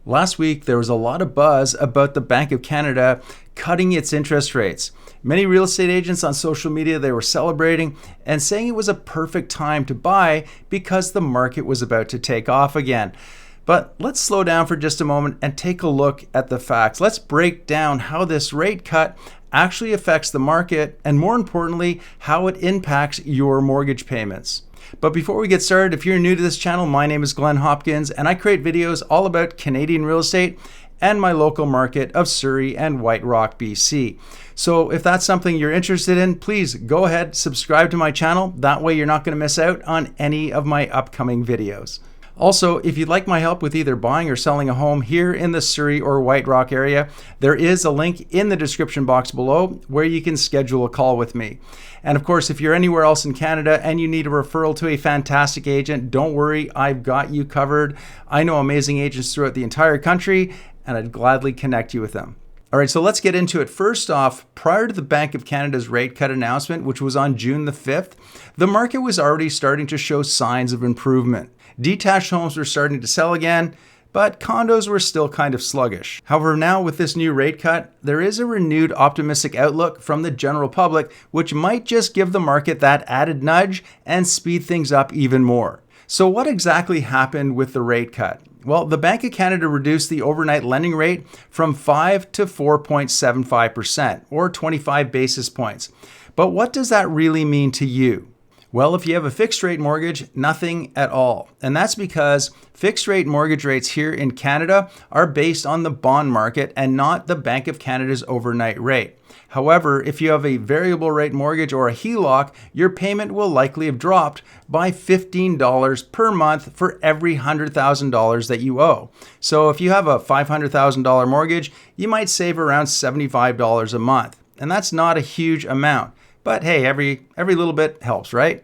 Last week, there was a lot of buzz about the Bank of Canada cutting its interest rates. Many real estate agents on social media, they were celebrating and saying it was a perfect time to buy because the market was about to take off again. But let's slow down for just a moment and take a look at the facts. Let's break down how this rate cut actually affects the market and, more importantly, how it impacts your mortgage payments. But before we get started, if you're new to this channel, my name is Glen Hopkins and I create videos all about Canadian real estate and my local market of Surrey and White Rock, BC. So if that's something you're interested in, please go ahead, subscribe to my channel. That way you're not going to miss out on any of my upcoming videos. Also, if you'd like my help with either buying or selling a home here in the Surrey or White Rock area, there is a link in the description box below where you can schedule a call with me. And of course, if you're anywhere else in Canada and you need a referral to a fantastic agent, don't worry, I've got you covered. I know amazing agents throughout the entire country, and I'd gladly connect you with them. All right, so let's get into it. First off, prior to the Bank of Canada's rate cut announcement, which was on June the 5th, the market was already starting to show signs of improvement. Detached homes were starting to sell again, but condos were still kind of sluggish. However, now with this new rate cut, there is a renewed optimistic outlook from the general public, which might just give the market that added nudge and speed things up even more. So what exactly happened with the rate cut? Well, the Bank of Canada reduced the overnight lending rate from 5 to 4.75%, or 25 basis points. But what does that really mean to you? Well, if you have a fixed rate mortgage, nothing at all. And that's because fixed rate mortgage rates here in Canada are based on the bond market and not the Bank of Canada's overnight rate. However, if you have a variable rate mortgage or a HELOC, your payment will likely have dropped by $15 per month for every $100,000 that you owe. So if you have a $500,000 mortgage, you might save around $75 a month. And that's not a huge amount. But hey, every little bit helps, right?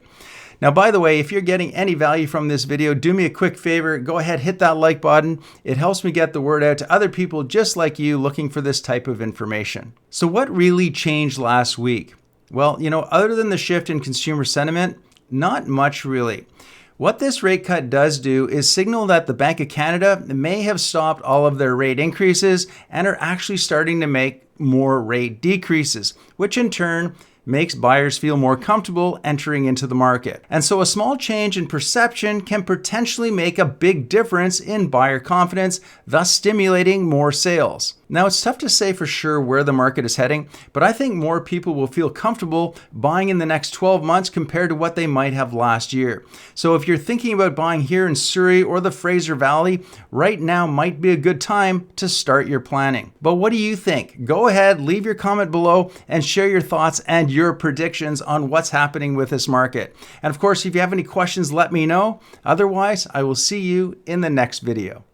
Now, by the way, if you're getting any value from this video, do me a quick favor, go ahead, hit that like button. It helps me get the word out to other people just like you looking for this type of information. So what really changed last week? Well, other than the shift in consumer sentiment, not much really. What this rate cut does do is signal that the Bank of Canada may have stopped all of their rate increases and are actually starting to make more rate decreases, which in turn makes buyers feel more comfortable entering into the market. And so a small change in perception can potentially make a big difference in buyer confidence, thus stimulating more sales. Now, it's tough to say for sure where the market is heading, but I think more people will feel comfortable buying in the next 12 months compared to what they might have last year. So if you're thinking about buying here in Surrey or the Fraser Valley, right now might be a good time to start your planning. But what do you think? Go ahead, leave your comment below and share your thoughts and your predictions on what's happening with this market. And of course, if you have any questions, let me know. Otherwise, I will see you in the next video.